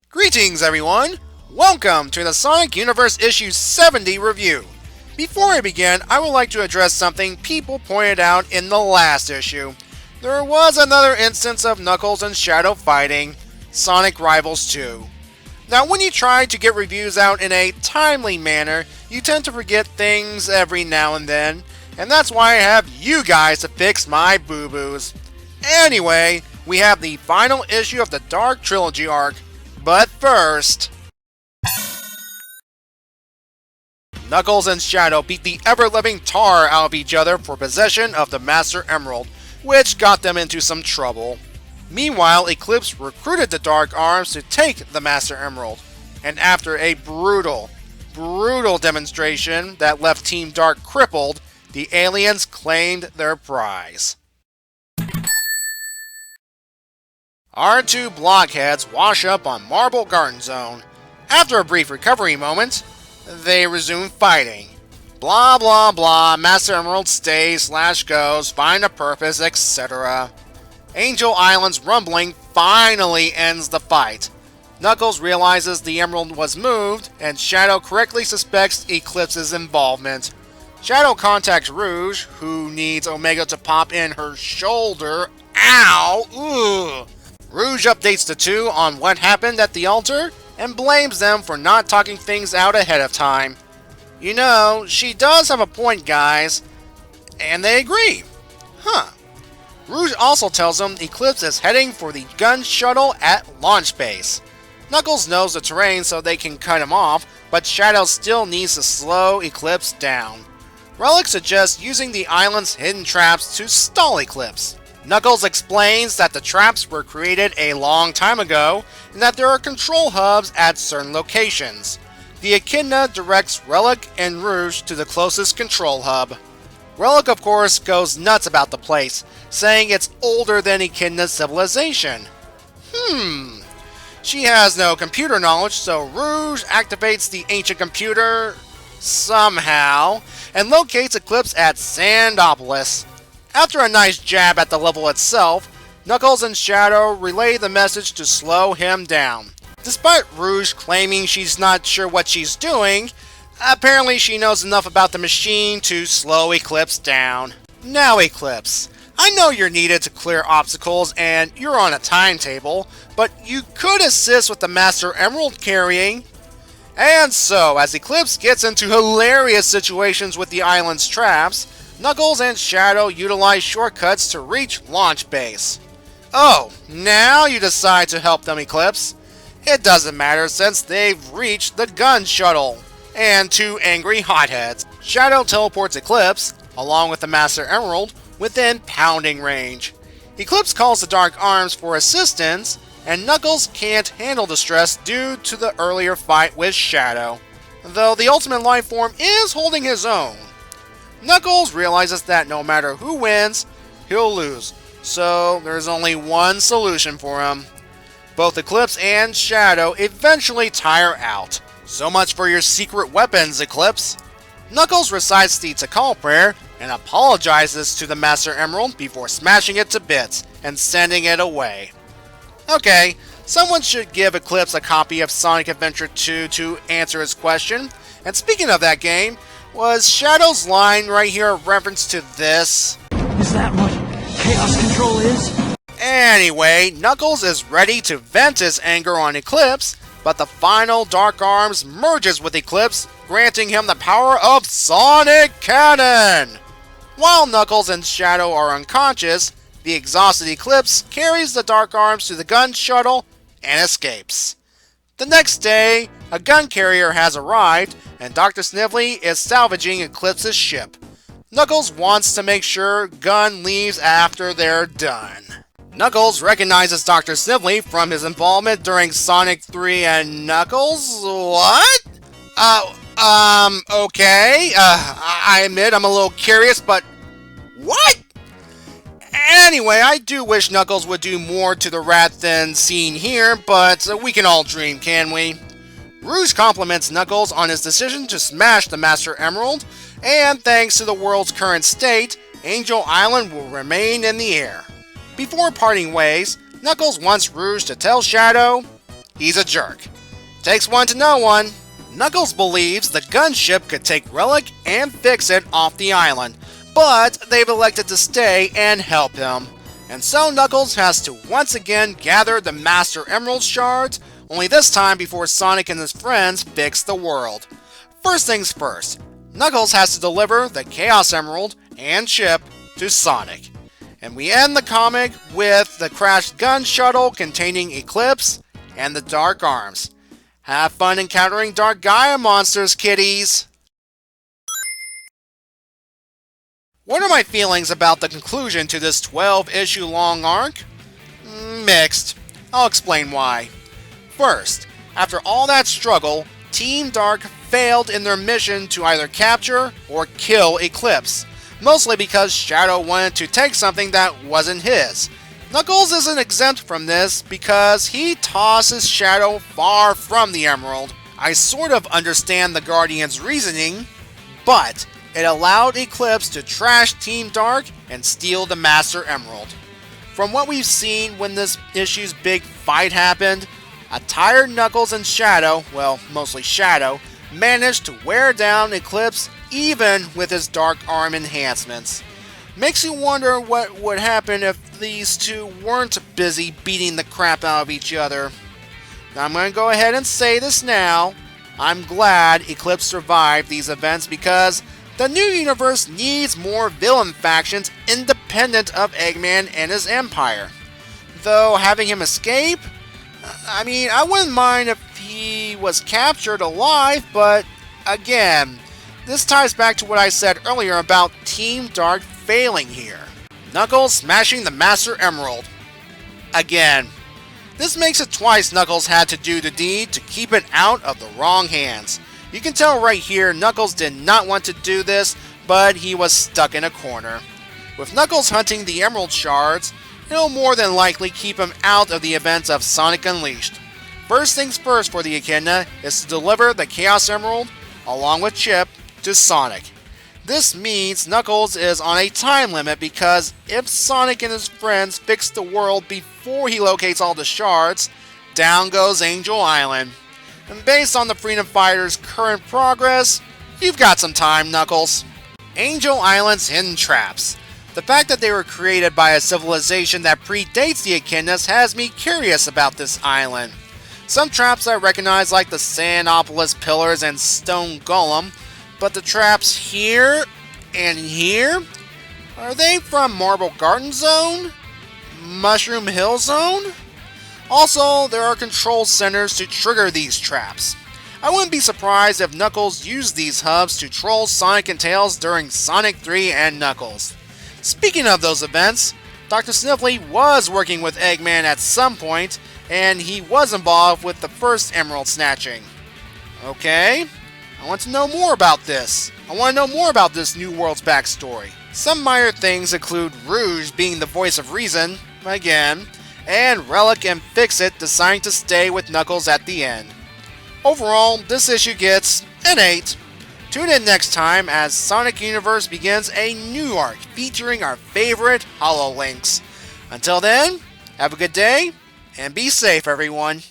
Greetings everyone! Welcome to the Sonic Universe Issue 70 review. Before I begin, I would like to address something people pointed out in the last issue. There was another instance of Knuckles and Shadow fighting, Sonic Rivals 2. Now when you try to get reviews out in a timely manner, you tend to forget things every now and then, and that's why I have you guys to fix my boo-boos. Anyway, we have the final issue of the Dark Trilogy arc, but first... Knuckles and Shadow beat the ever-living tar out of each other for possession of the Master Emerald, which got them into some trouble. Meanwhile, Eclipse recruited the Dark Arms to take the Master Emerald, and after a brutal demonstration that left Team Dark crippled, the aliens claimed their prize. Our two blockheads wash up on Marble Garden Zone. After a brief recovery moment, they resume fighting. Blah blah blah, Master Emerald stays/goes, find a purpose, etc. Angel Island's rumbling finally ends the fight. Knuckles realizes the Emerald was moved, and Shadow correctly suspects Eclipse's involvement. Shadow contacts Rouge, who needs Omega to pop in her shoulder. Ow! Ugh! Rouge updates the two on what happened at the altar, and blames them for not talking things out ahead of time. You know, she does have a point, guys. And they agree. Huh. Rouge also tells them Eclipse is heading for the gun shuttle at launch base. Knuckles knows the terrain so they can cut him off, but Shadow still needs to slow Eclipse down. Relic suggests using the island's hidden traps to stall Eclipse. Knuckles explains that the traps were created a long time ago, and that there are control hubs at certain locations. The Echidna directs Relic and Rouge to the closest control hub. Relic, of course, goes nuts about the place, saying it's older than Echidna's civilization. She has no computer knowledge, so Rouge activates the ancient computer somehow, and locates Eclipse at Sandopolis. After a nice jab at the level itself, Knuckles and Shadow relay the message to slow him down. Despite Rouge claiming she's not sure what she's doing, apparently she knows enough about the machine to slow Eclipse down. Now Eclipse, I know you're needed to clear obstacles and you're on a timetable, but you could assist with the Master Emerald carrying. And so, as Eclipse gets into hilarious situations with the island's traps, Knuckles and Shadow utilize shortcuts to reach launch base. Oh, now you decide to help them, Eclipse. It doesn't matter since they've reached the gun shuttle and two angry hotheads. Shadow teleports Eclipse, along with the Master Emerald, within pounding range. Eclipse calls the Dark Arms for assistance, and Knuckles can't handle the stress due to the earlier fight with Shadow, though the Ultimate Life Form is holding his own. Knuckles realizes that no matter who wins, he'll lose, so there's only one solution for him. Both Eclipse and Shadow eventually tire out. So much for your secret weapons, Eclipse. Knuckles recites the Tikal prayer and apologizes to the Master Emerald before smashing it to bits and sending it away. Okay, someone should give Eclipse a copy of Sonic Adventure 2 to answer his question. And speaking of that game, was Shadow's line right here a reference to this? Is that what Chaos Control is? Anyway, Knuckles is ready to vent his anger on Eclipse, but the final Dark Arms merges with Eclipse, granting him the power of Sonic Cannon! While Knuckles and Shadow are unconscious, the exhausted Eclipse carries the Dark Arms to the gun shuttle and escapes. The next day, a gun carrier has arrived, and Dr. Snively is salvaging Eclipse's ship. Knuckles wants to make sure Gun leaves after they're done. Knuckles recognizes Dr. Snively from his involvement during Sonic 3 and Knuckles? What? Okay. I admit I'm a little curious, but what? Anyway, I do wish Knuckles would do more to the rat than seen here, but we can all dream, can we? Rouge compliments Knuckles on his decision to smash the Master Emerald, and thanks to the world's current state, Angel Island will remain in the air. Before parting ways, Knuckles wants Rouge to tell Shadow he's a jerk. Takes one to know one. Knuckles believes the gunship could take Relic and Fix-It off the island, but they've elected to stay and help him. And so Knuckles has to once again gather the Master Emerald shards, only this time before Sonic and his friends fix the world. First things first, Knuckles has to deliver the Chaos Emerald and chip to Sonic. And we end the comic with the crashed gun shuttle containing Eclipse and the Dark Arms. Have fun encountering Dark Gaia monsters, kiddies! What are my feelings about the conclusion to this 12-issue long arc? Mixed. I'll explain why. First, after all that struggle, Team Dark failed in their mission to either capture or kill Eclipse, mostly because Shadow wanted to take something that wasn't his. Knuckles isn't exempt from this because he tosses Shadow far from the Emerald. I sort of understand the Guardian's reasoning, but it allowed Eclipse to trash Team Dark and steal the Master Emerald. From what we've seen when this issue's big fight happened, a tired Knuckles and Shadow, well, mostly Shadow, managed to wear down Eclipse even with his Dark Arm enhancements. Makes you wonder what would happen if these two weren't busy beating the crap out of each other. Now I'm going to go ahead and say this now. I'm glad Eclipse survived these events because the new universe needs more villain factions independent of Eggman and his empire. Though having him escape? I wouldn't mind if he was captured alive, but again, this ties back to what I said earlier about Team Dark failing here. Knuckles smashing the Master Emerald. Again, this makes it twice Knuckles had to do the deed to keep it out of the wrong hands. You can tell right here Knuckles did not want to do this, but he was stuck in a corner. With Knuckles hunting the Emerald Shards, it'll more than likely keep him out of the events of Sonic Unleashed. First things first for the Echidna is to deliver the Chaos Emerald, along with Chip, to Sonic. This means Knuckles is on a time limit because if Sonic and his friends fix the world before he locates all the shards, down goes Angel Island. And based on the Freedom Fighters' current progress, you've got some time, Knuckles. Angel Island's hidden traps. The fact that they were created by a civilization that predates the Echidnas has me curious about this island. Some traps I recognize like the Sandopolis Pillars and Stone Golem, but the traps here and here? Are they from Marble Garden Zone? Mushroom Hill Zone? Also, there are control centers to trigger these traps. I wouldn't be surprised if Knuckles used these hubs to troll Sonic and Tails during Sonic 3 and Knuckles. Speaking of those events, Dr. Sniffly was working with Eggman at some point, and he was involved with the first Emerald snatching. Okay, I want to know more about this. I want to know more about this new world's backstory. Some minor things include Rouge being the voice of reason, again, and Relic and Fix-It deciding to stay with Knuckles at the end. Overall, this issue gets an 8. Tune in next time as Sonic Universe begins a new arc featuring our favorite HoloLinks. Until then, have a good day, and be safe everyone.